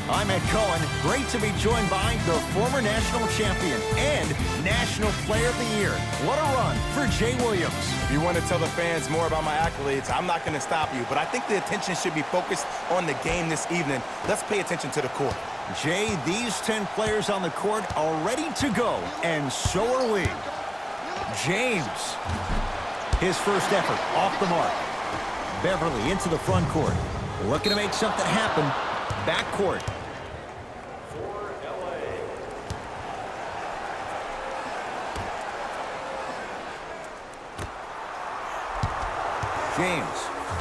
I'm Ed Cohen. Great to be joined by the former national champion and National Player of the Year. What a run for Jay Williams. If you want to tell the fans more about my accolades, I'm not going to stop you, but I think the attention should be focused on the game this evening. Let's pay attention to the court. Jay, these 10 players on the court are ready to go, and so are we. James, his first effort off the mark. Beverly into the front court, looking to make something happen. Back court. James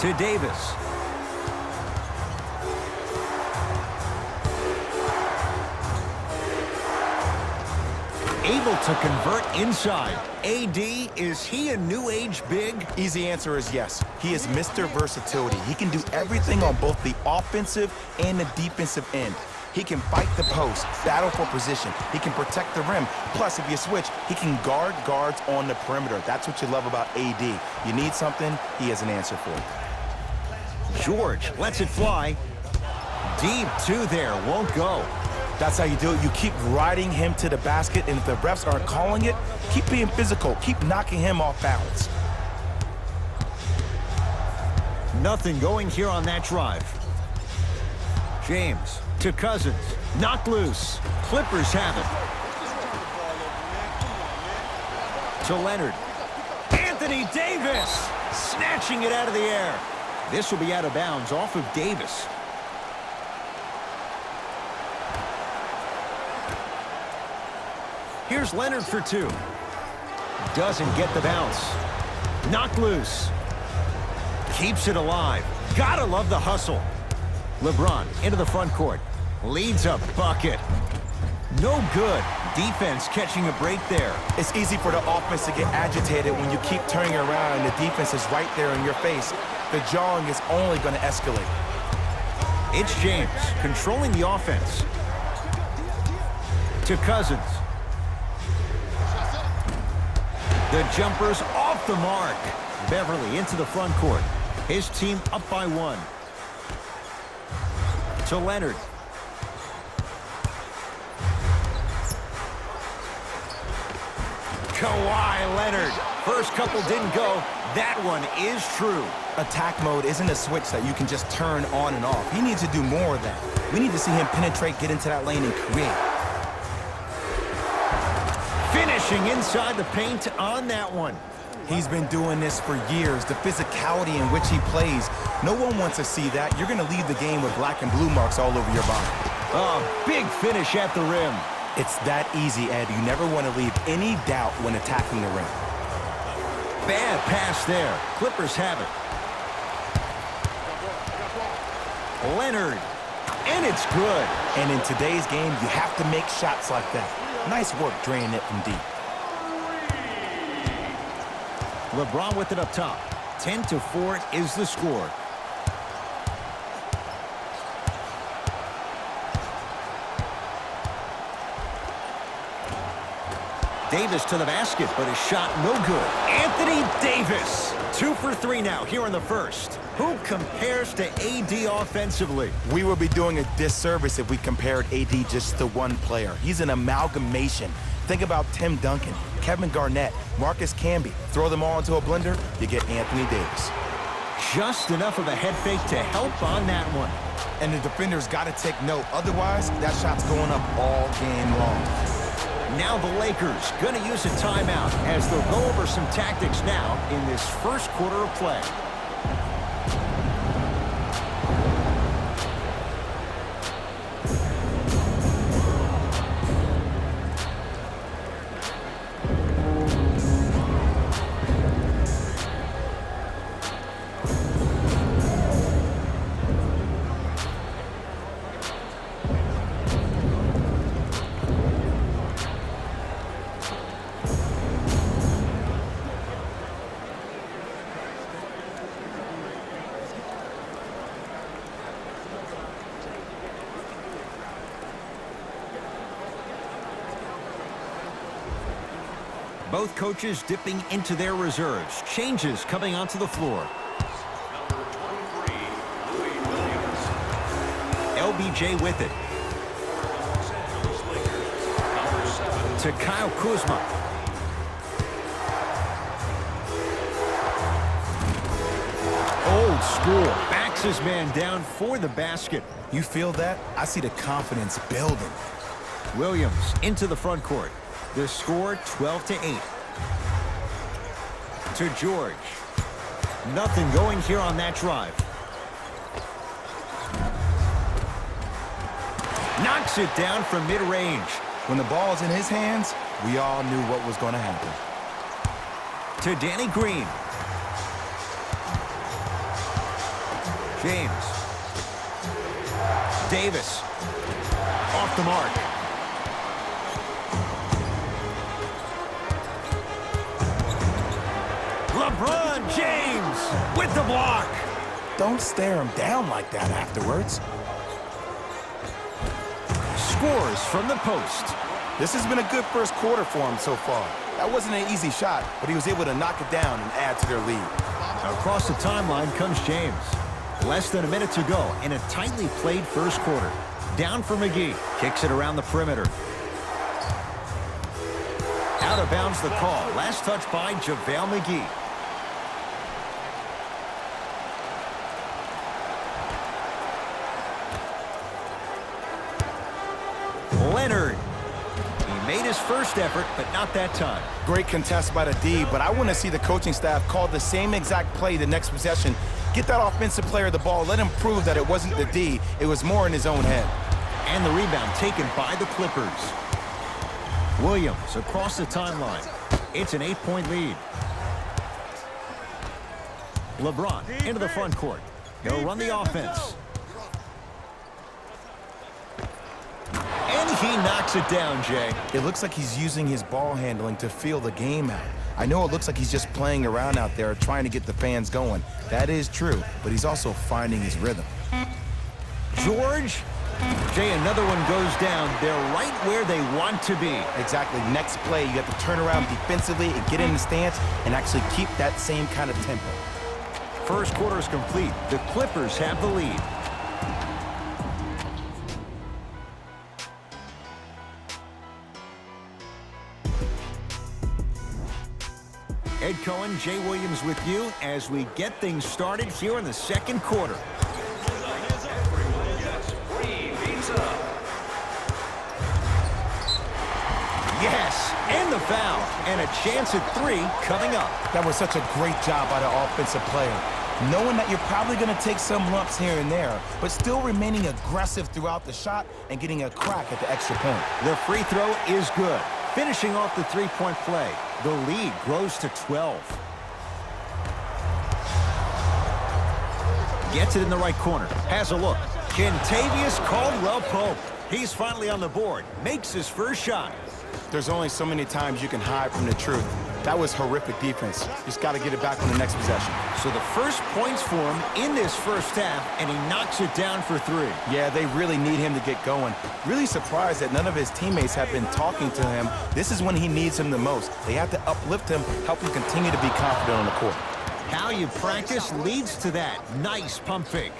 to Davis. Able to convert inside. AD, is he a new age big? Easy answer is yes. He is Mr. Versatility. He can do everything on both the offensive and the defensive end. He can fight the post, battle for position. He can protect the rim. Plus, if you switch, he can guard guards on the perimeter. That's what you love about AD. You need something, he has an answer for it. George lets it fly. Deep two there, won't go. That's how you do it. You keep riding him to the basket, and if the refs aren't calling it, keep being physical. Keep knocking him off balance. Nothing going here on that drive. James to Cousins. Knocked loose. Clippers have it. To Leonard. Anthony Davis snatching it out of the air. This will be out of bounds off of Davis. Here's Leonard for two. Doesn't get the bounce. Knocked loose. Keeps it alive. Gotta love the hustle. LeBron into the front court. Leads a bucket. No good. Defense catching a break there. It's easy for the offense to get agitated when you keep turning around and the defense is right there in your face. The jawing is only going to escalate. It's James controlling the offense. To Cousins. The jumper's off the mark. Beverly into the front court. His team up by one. To Leonard. Kawhi Leonard. First couple didn't go. That one is true. Attack mode isn't a switch that you can just turn on and off. He needs to do more of that. We need to see him penetrate, get into that lane, and create. Finishing inside the paint on that one. He's been doing this for years. The physicality in which he plays, no one wants to see that. You're going to leave the game with black and blue marks all over your body. Oh, big finish at the rim. It's that easy, Ed. You never want to leave any doubt when attacking the rim. Bad pass there. Clippers have it. Leonard. And it's good. And in today's game, you have to make shots like that. Nice work draining it from deep. LeBron with it up top. 10-4 is the score. Davis to the basket, but his shot no good. Anthony Davis. 2 for 3 now here in the first. Who compares to AD offensively? We would be doing a disservice if we compared AD just to one player. He's an amalgamation. Think about Tim Duncan, Kevin Garnett, Marcus Camby. Throw them all into a blender, you get Anthony Davis. Just enough of a head fake to help on that one. And the defender's got to take note. Otherwise, that shot's going up all game long. Now the Lakers going to use a timeout as they'll go over some tactics now in this first quarter of play. Both coaches dipping into their reserves. Changes coming onto the floor. LBJ with it. To Kyle Kuzma. Old school. Backs his man down for the basket. You feel that? I see the confidence building. Williams into the front court. The score 12-8. To George. Nothing going here on that drive. Knocks it down from mid-range. When the ball's in his hands, we all knew what was going to happen. To Danny Green. James. Davis. Off the mark. LeBron James with the block. Don't stare him down like that afterwards. Scores from the post. This has been a good first quarter for him so far. That wasn't an easy shot, but he was able to knock it down and add to their lead. Across the timeline comes James. Less than a minute to go in a tightly played first quarter. Down for McGee. Kicks it around the perimeter. Out of bounds the call. Last touch by JaVale McGee. Leonard. He made his first effort, but not that time. Great contest by the D, but I want to see the coaching staff call the same exact play the next possession. Get that offensive player the ball. Let him prove that it wasn't the D. It was more in his own head. And the rebound taken by the Clippers. Williams across the timeline. It's an 8-point lead. LeBron into the front court. He'll run the offense. And he knocks it down, Jay. It looks like he's using his ball handling to feel the game out. I know it looks like he's just playing around out there trying to get the fans going. That is true, but he's also finding his rhythm. George. Jay, another one goes down. They're right where they want to be. Exactly. Next play, you have to turn around defensively and get in the stance and actually keep that same kind of tempo. First quarter is complete. The Clippers have the lead. Ed Cohen, Jay Williams with you as we get things started here in the second quarter. Yes, and the foul, and a chance at 3 coming up. That was such a great job by the offensive player. Knowing that you're probably going to take some lumps here and there, but still remaining aggressive throughout the shot and getting a crack at the extra point. The free throw is good. Finishing off the three-point play, the lead grows to 12. Gets it in the right corner. Has a look. Kentavious Caldwell-Pope. He's finally on the board. Makes his first shot. There's only so many times you can hide from the truth. That was horrific defense. Just got to get it back on the next possession. So the first points for him in this first half, and he knocks it down for 3. Yeah, they really need him to get going. Really surprised that none of his teammates have been talking to him. This is when he needs him the most. They have to uplift him, help him continue to be confident on the court. How you practice leads to that. Nice pump fake.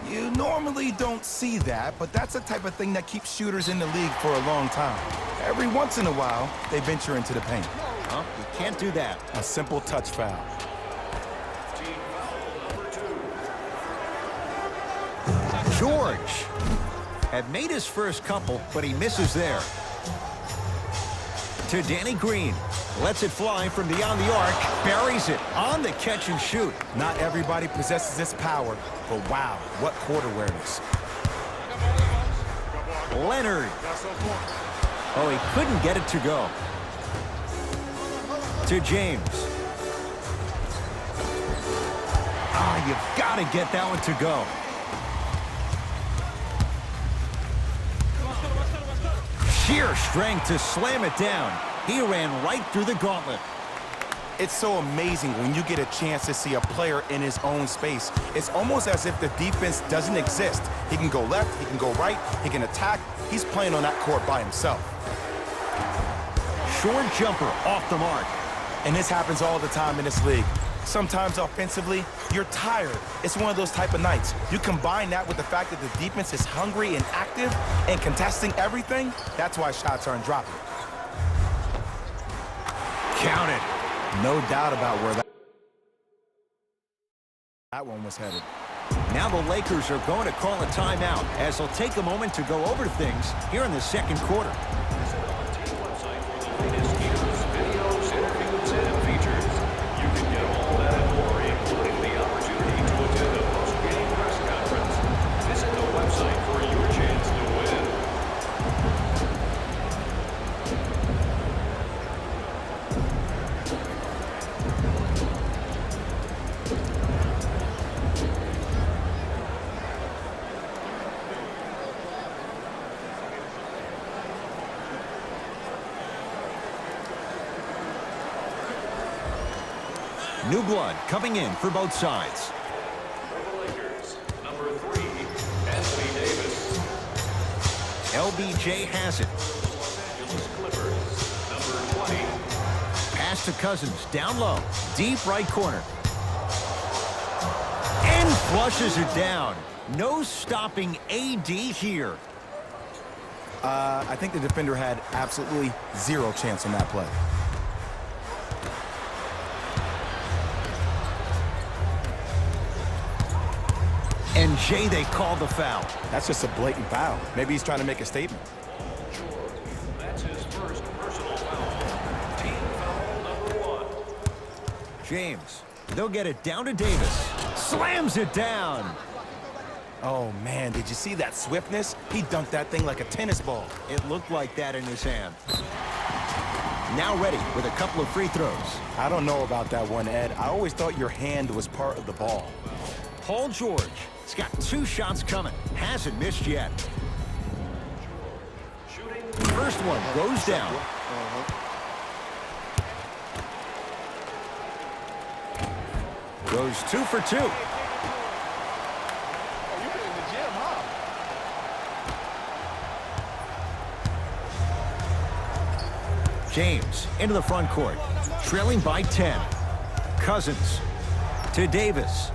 You normally don't see that, but that's the type of thing that keeps shooters in the league for a long time. Every once in a while, they venture into the paint. Well, you can't do that. A simple touch foul. George had made his first couple, but he misses there. To Danny Green. Lets it fly from beyond the arc. Buries it on the catch and shoot. Not everybody possesses this power, but wow, what court awareness. Leonard. Oh, he couldn't get it to go. To James. Ah, you've got to get that one to go. Sheer strength to slam it down. He ran right through the gauntlet. It's so amazing when you get a chance to see a player in his own space. It's almost as if the defense doesn't exist. He can go left, he can go right, he can attack. He's playing on that court by himself. Short jumper off the mark. And this happens all the time in this league. Sometimes offensively, You're tired. It's one of those type of nights. You combine that with the fact that the defense is hungry and active and contesting everything, that's why shots aren't dropping. Count it. No doubt about where that one was headed. Now the Lakers are going to call a timeout as they'll take a moment to go over things here in the second quarter. Visit our team website for the latest news, videos, interviews, and features. You can get all that and more, including the opportunity to attend a post-game press conference. Visit the website for your chance to win. New blood coming in for both sides. For the Lakers, number 3, Anthony Davis. LBJ has it. Los Angeles Clippers, number 20. Pass to Cousins, down low, deep right corner. And flushes it down. No stopping AD here. I think the defender had absolutely zero chance on that play. And Jay, they called the foul. That's just a blatant foul. Maybe he's trying to make a statement. That's his first personal foul. Team foul number 1. James, they'll get it down to Davis. Slams it down. Oh, man, did you see that swiftness? He dunked that thing like a tennis ball. It looked like that in his hand. Now ready with a couple of free throws. I don't know about that one, Ed. I always thought your hand was part of the ball. Paul George. He's got 2 shots coming. Hasn't missed yet. First one goes down. Goes 2 for 2. James into the front court. Trailing by 10. Cousins to Davis.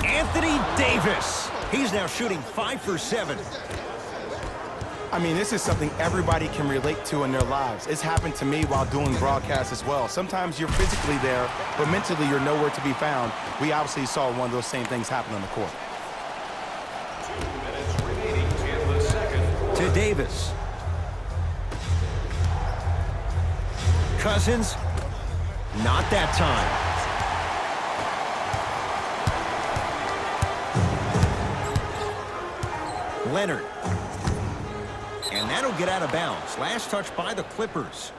Anthony Davis. He's now shooting 5 for 7. I mean, this is something everybody can relate to in their lives. It's happened to me while doing broadcasts as well. Sometimes you're physically there, but mentally you're nowhere to be found. We obviously saw one of those same things happen on the court. 2 minutes remaining in the second quarter. To Davis. Cousins. Not that time. Leonard. And that'll get out of bounds. Last touch by the Clippers.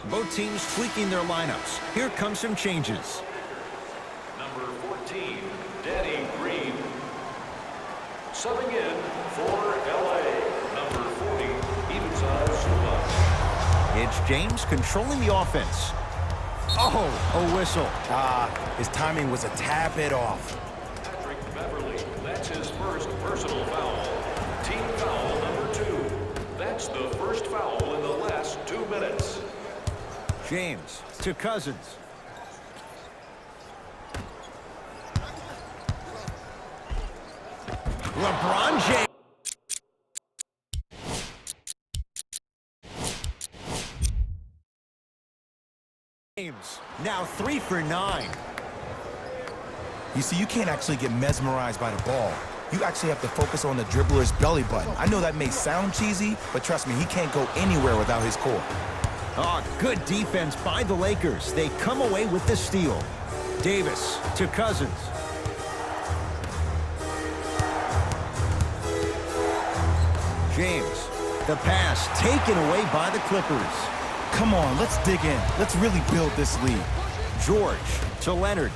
Both teams tweaking their lineups. Here come some changes. Number 14, Danny Green. Subbing in for LA, number 40, Ibza Zubac. It's James controlling the offense. Oh, a whistle. His timing was a tad bit off. Patrick Beverly, that's his first personal foul. Team foul number 2. That's the first foul in the last 2 minutes. James to Cousins. LeBron James. Now 3 for 9. You see, you can't actually get mesmerized by the ball. You actually have to focus on the dribbler's belly button. I know that may sound cheesy, but trust me, he can't go anywhere without his core. Oh, good defense by the Lakers. They come away with the steal. Davis to Cousins. James, the pass taken away by the Clippers. Come on, let's dig in. Let's really build this lead. George to Leonard.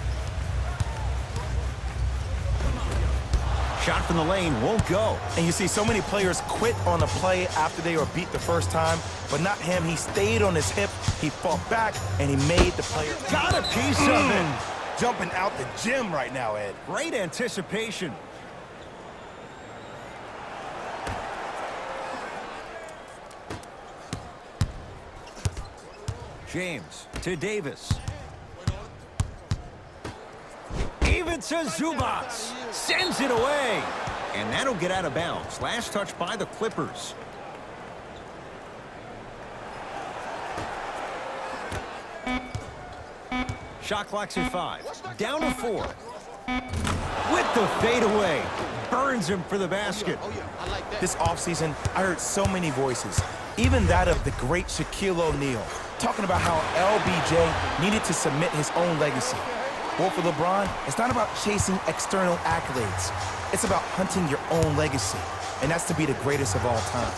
Shot from the lane won't go. And you see so many players quit on a play after they were beat the first time, but not him. He stayed on his hip, he fought back, and he made the player. Got a piece of it. Jumping out the gym right now, Ed. Great anticipation. James to Davis. Ivica Zubac sends it away. And that'll get out of bounds. Last touch by the Clippers. Shot clock's at 5. Down to 4. With the fadeaway. Burns him for the basket. This offseason, I heard so many voices, even that of the great Shaquille O'Neal, talking about how LBJ needed to submit his own legacy. Well, for LeBron, it's not about chasing external accolades. It's about hunting your own legacy, and that's to be the greatest of all time.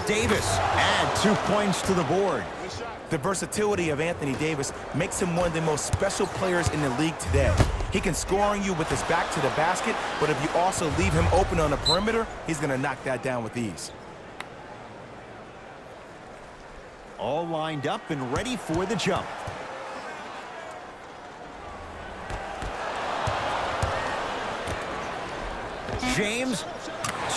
Davis add 2 points to the board. The versatility of Anthony Davis makes him one of the most special players in the league today. He can score on you with his back to the basket, but if you also leave him open on the perimeter, he's going to knock that down with ease. All lined up and ready for the jump. James,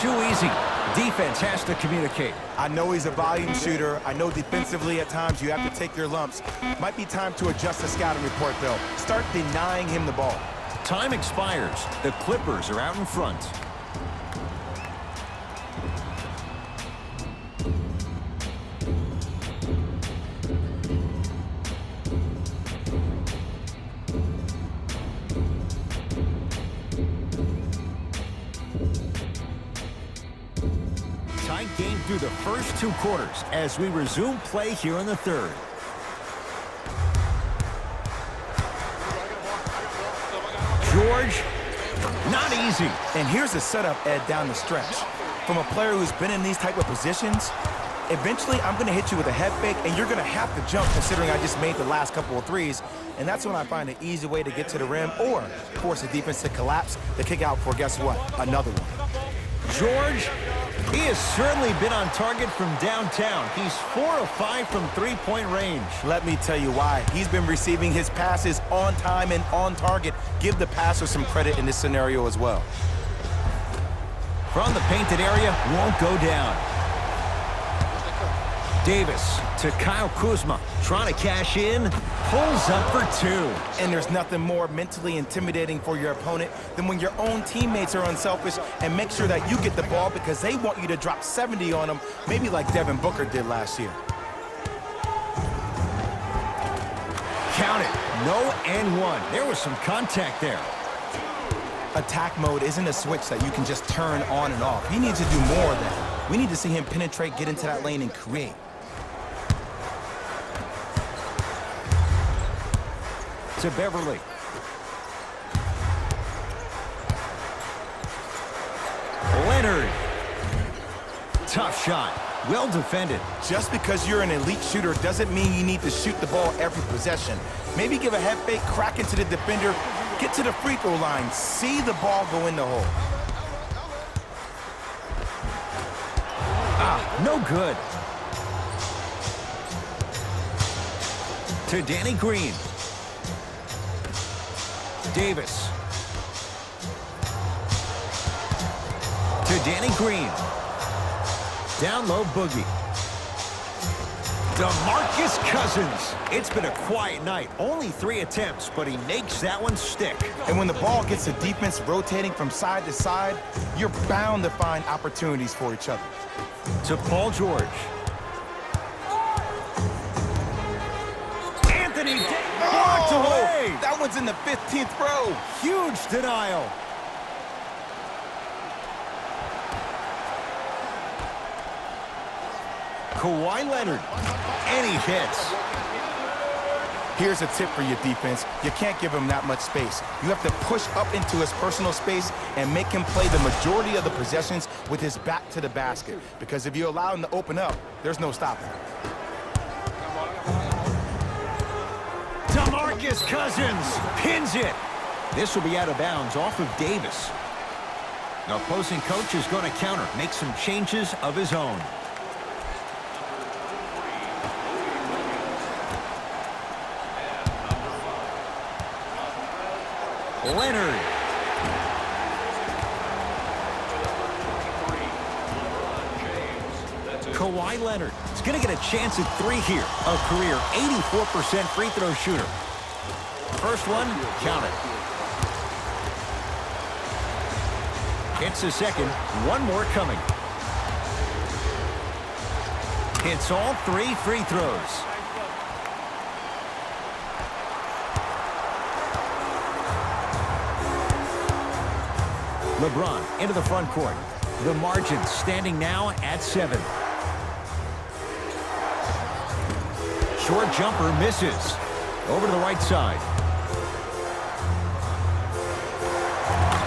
too easy. Defense has to communicate. I know he's a volume shooter. I know defensively at times you have to take your lumps. Might be time to adjust the scouting report, though. Start denying him the ball. Time expires. The Clippers are out in front. Tight game through the first 2 quarters as we resume play here in the third. George, not easy. And here's the setup, Ed, down the stretch. From a player who's been in these type of positions, eventually I'm going to hit you with a head fake, and you're going to have to jump considering I just made the last couple of threes. And that's when I find an easy way to get to the rim or force the defense to collapse to kick out for, guess what, another one. George, he has certainly been on target from downtown. He's 4 of 5 from three-point range. Let me tell you why. He's been receiving his passes on time and on target. Give the passer some credit in this scenario as well. From the painted area, won't go down. Davis to Kyle Kuzma, trying to cash in, pulls up for 2. And there's nothing more mentally intimidating for your opponent than when your own teammates are unselfish and make sure that you get the ball because they want you to drop 70 on them, maybe like Devin Booker did last year. Count it, no and 1. There was some contact there. Attack mode isn't a switch that you can just turn on and off. He needs to do more of that. We need to see him penetrate, get into that lane, and create. To Beverly. Leonard. Tough shot. Well defended. Just because you're an elite shooter doesn't mean you need to shoot the ball every possession. Maybe give a head fake, crack into the defender, get to the free throw line, see the ball go in the hole. No good. To Danny Green. Davis. To Danny Green. Down low, Boogie. DeMarcus Cousins. It's been a quiet night. Only 3 attempts, but he makes that one stick. And when the ball gets the defense rotating from side to side, you're bound to find opportunities for each other. To Paul George. Anthony blocked away. That one's in the 15th row. Huge denial. Kawhi Leonard. And he hits. Here's a tip for your defense. You can't give him that much space. You have to push up into his personal space and make him play the majority of the possessions with his back to the basket. Because if you allow him to open up, there's no stopping him. DeMarcus Cousins pins it. This will be out of bounds off of Davis. The opposing coach is going to counter, make some changes of his own. Leonard. Kawhi Leonard is going to get a chance at 3 here. A career 84% free throw shooter. First one, count it. Hits the second. One more coming. Hits all 3 free throws. LeBron into the front court. The margin standing now at 7. Short jumper misses. Over to the right side.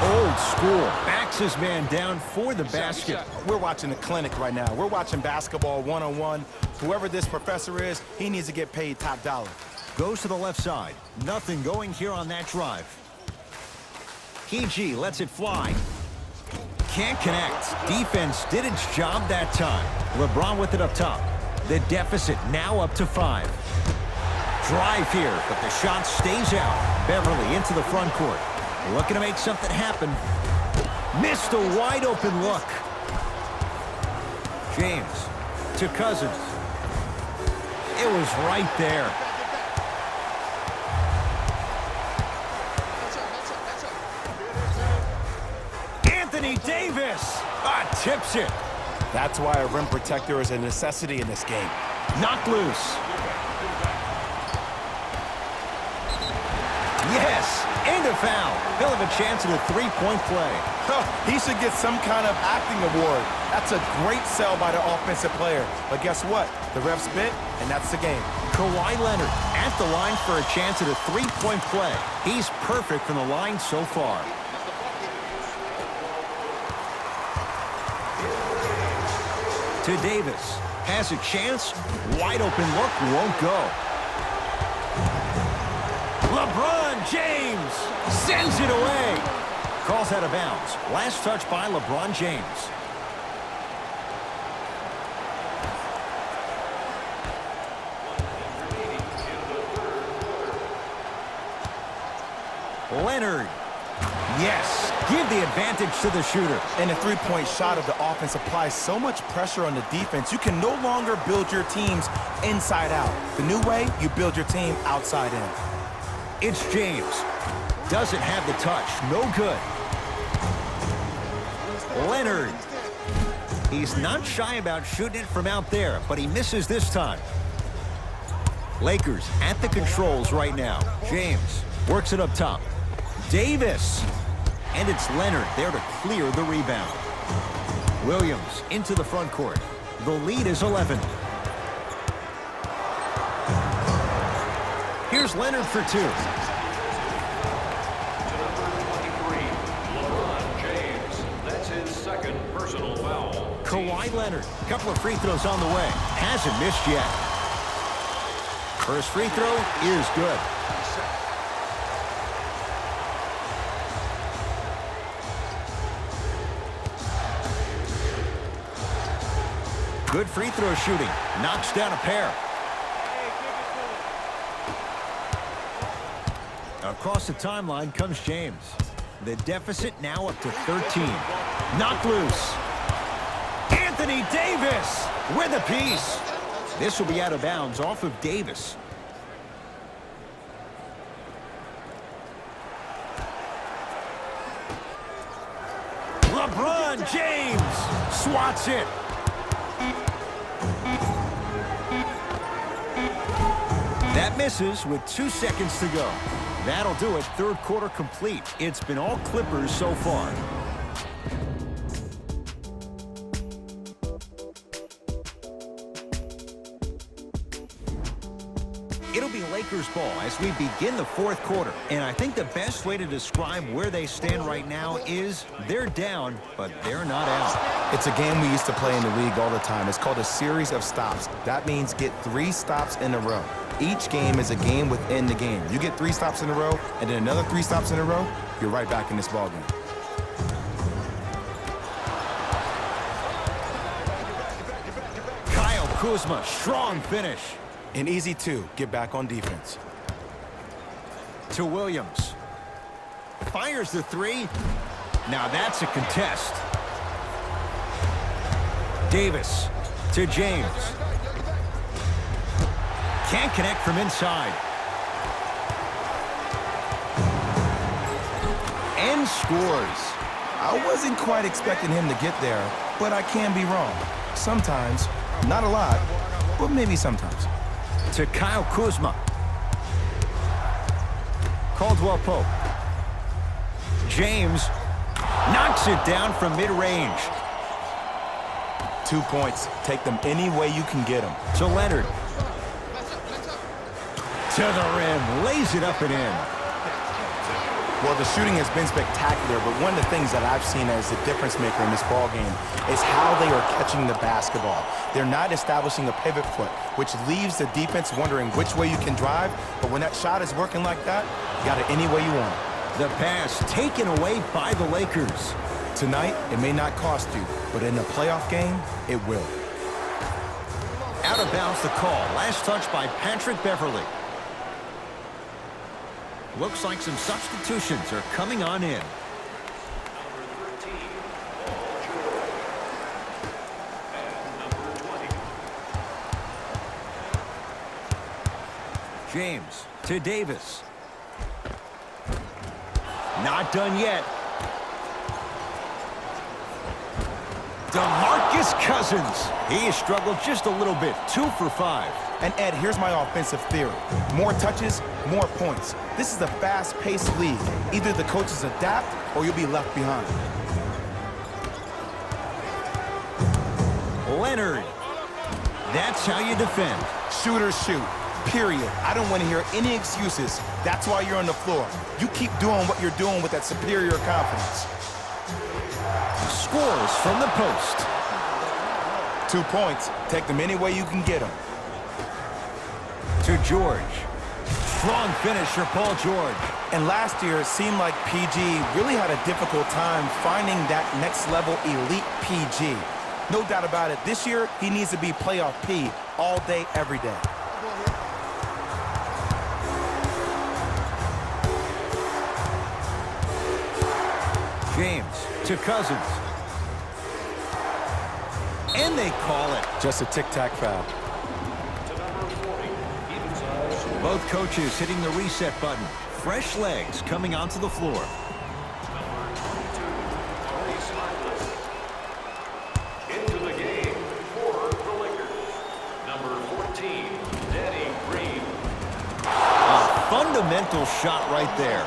Old school. Backs his man down for the basket. We're watching a clinic right now. We're watching basketball one-on-one. Whoever this professor is, he needs to get paid top dollar. Goes to the left side. Nothing going here on that drive. PG lets it fly. Can't connect. Defense did its job that time. LeBron with it up top. The deficit now up to 5. Drive here, but the shot stays out. Beverly into the front court. Looking to make something happen. Missed a wide open look. James to Cousins. It was right there. Anthony Davis tips it. That's why a rim protector is a necessity in this game. Knocked loose. Yes, and a foul. He'll have a chance at a 3-point play. He should get some kind of acting award. That's a great sell by the offensive player. But guess what? The ref spit, and that's the game. Kawhi Leonard at the line for a chance at a 3-point play. He's perfect from the line so far. To Davis. Has a chance. Wide open look. Won't go. LeBron James sends it away. Calls out of bounds. Last touch by LeBron James. Leonard. Yes. Give the advantage to the shooter. And the three-point shot of the offense applies so much pressure on the defense, you can no longer build your teams inside out. The new way, you build your team outside in. It's James. Doesn't have the touch. No good. Leonard. He's not shy about shooting it from out there, but he misses this time. Lakers at the controls right now. James works it up top. Davis. And it's Leonard there to clear the rebound. Williams into the front court. The lead is 11. Here's Leonard for 2. To number 23, LeBron James. That's his second personal foul. Kawhi Leonard, a couple of free throws on the way. Hasn't missed yet. First free throw is good. Good free throw shooting. Knocks down a pair. Across the timeline comes James. The deficit now up to 13. Knocked loose. Anthony Davis with a piece. This will be out of bounds off of Davis. LeBron James swats it. That misses with 2 seconds to go. That'll do it. Third quarter complete. It's been all Clippers so far. It'll be Lakers ball as we begin the fourth quarter. And I think the best way to describe where they stand right now is they're down, but they're not out. It's a game we used to play in the league all the time. It's called a series of stops. That means get 3 stops in a row. Each game is a game within the game. You get 3 stops in a row, and then another 3 stops in a row, you're right back in this ballgame. Kyle Kuzma, strong finish. And easy too, get back on defense. To Williams. Fires the 3. Now that's a contest. Davis to James. Can't connect from inside. And scores. I wasn't quite expecting him to get there, but I can be wrong. Sometimes, not a lot, but maybe sometimes. To Kyle Kuzma. Caldwell Pope. James knocks it down from mid-range. 2 points. Take them any way you can get them. To Leonard. To the rim. Lays it up and in. Well, the shooting has been spectacular, but one of the things that I've seen as the difference maker in this ballgame is how they are catching the basketball. They're not establishing a pivot foot, which leaves the defense wondering which way you can drive, but when that shot is working like that, you got it any way you want it. The pass taken away by the Lakers. Tonight, it may not cost you, but in a playoff game, it will. Out of bounds the call. Last touch by Patrick Beverley. Looks like some substitutions are coming on in. James to Davis. Not done yet. DeMarcus Cousins. He has struggled just a little bit. 2 for 5. And Ed, here's my offensive theory. More touches, more points. This is a fast-paced league. Either the coaches adapt or you'll be left behind. Leonard. That's how you defend. Shooters shoot, period. I don't want to hear any excuses. That's why you're on the floor. You keep doing what you're doing with that superior confidence. Scores from the post. 2 points. Take them any way you can get them. To George. Strong finish for Paul George. And last year, it seemed like PG really had a difficult time finding that next level elite PG. No doubt about it, this year, he needs to be playoff P all day, every day. James to Cousins. And they call it. Just a tic-tac foul. Both coaches hitting the reset button. Fresh legs coming onto the floor. Into the game for the Lakers. Number 14, Danny Green. A fundamental shot right there.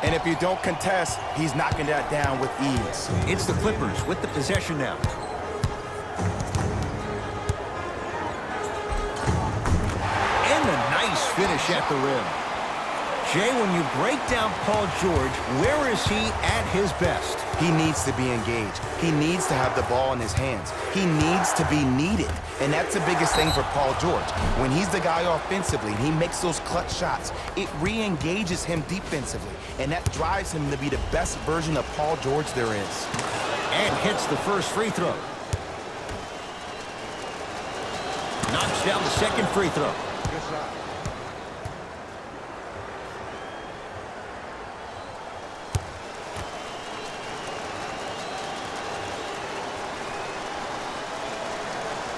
And if you don't contest, he's knocking that down with ease. It's the Clippers with the possession now. And a nice finish at the rim. Jay, when you break down Paul George, where is he at his best? He needs to be engaged. He needs to have the ball in his hands. He needs to be needed. And that's the biggest thing for Paul George. When he's the guy offensively and he makes those clutch shots, it re-engages him defensively. And that drives him to be the best version of Paul George there is. And hits the first free throw. Knocks down the second free throw.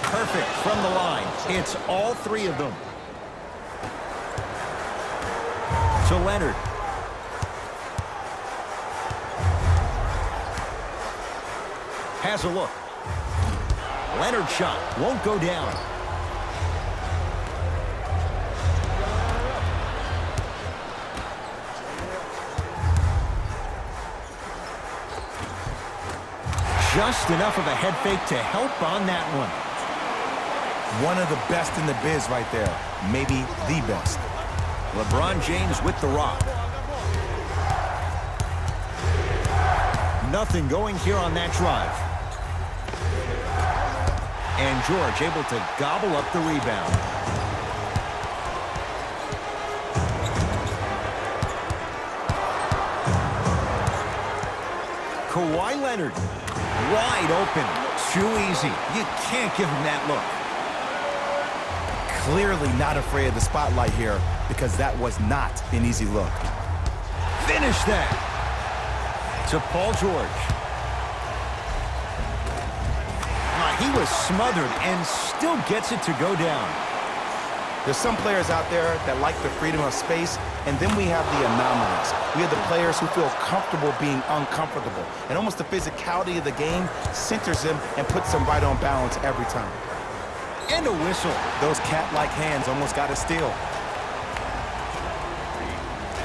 Perfect from the line. It's all 3 of them. To Leonard. Has a look. Leonard shot won't go down. Just enough of a head fake to help on that one. One of the best in the biz right there. Maybe the best. LeBron James with the rock. Nothing going here on that drive. And George able to gobble up the rebound. Kawhi Leonard. Wide open. Too easy. You can't give him that look. Clearly not afraid of the spotlight here because that was not an easy look. Finish that. To Paul George. He was smothered and still gets it to go down. There's some players out there that like the freedom of space, and then we have the anomalies. We have the players who feel comfortable being uncomfortable, and almost the physicality of the game centers them and puts them right on balance every time. And a whistle. Those cat-like hands almost got a steal.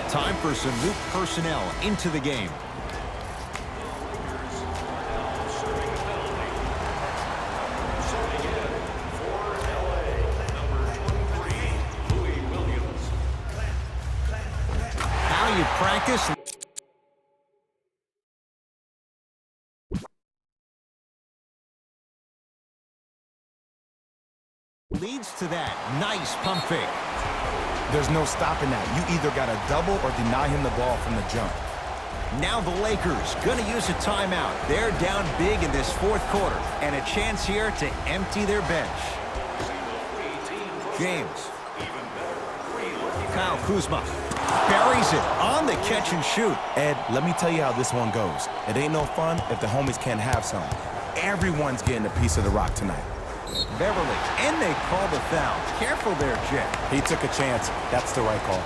Time for some new personnel into the game. How you practice. Leads to that nice pump fake. There's no stopping that. You either got to double or deny him the ball from the jump. Now the Lakers going to use a timeout. They're down big in this fourth quarter, and a chance here to empty their bench. James. Kyle Kuzma buries it on the catch and shoot. Ed, let me tell you how this one goes. It ain't no fun if the homies can't have some. Everyone's getting a piece of the rock tonight. Beverly, and they call the foul. Careful there, Jet. He took a chance. That's the right call.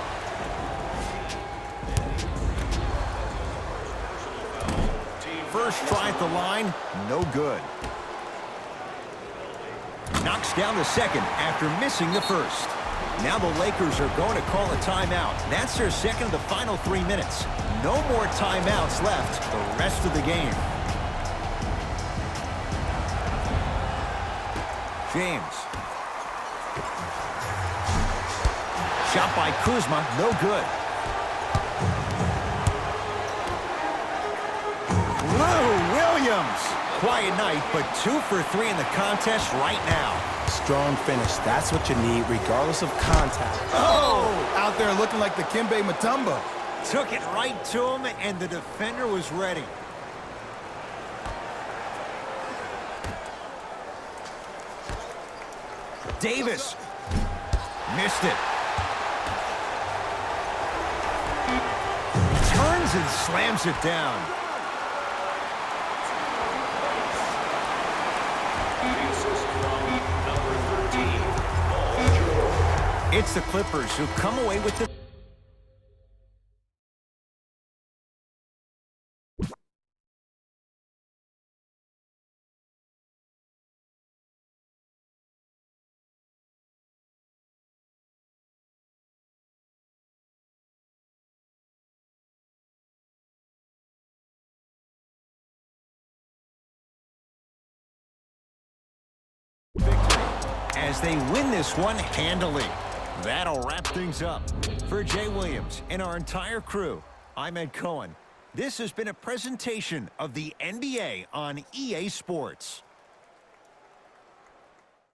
First try at the line, no good. Knocks down the second after missing the first. Now the Lakers are going to call a timeout. That's their second of the final 3 minutes. No more timeouts left the rest of the game. James. Shot by Kuzma, no good. Lou Williams. Quiet night, but 2 for 3 in the contest right now. Strong finish. That's what you need, regardless of contact. Oh! Out there looking like the Kimbe Mutombo. Took it right to him, and the defender was ready. Davis. Missed it. Turns and slams it down. It's the Clippers who come away with the victory as they win this one handily. That'll wrap things up. For Jay Williams and our entire crew, I'm Ed Cohen. This has been a presentation of the NBA on EA Sports.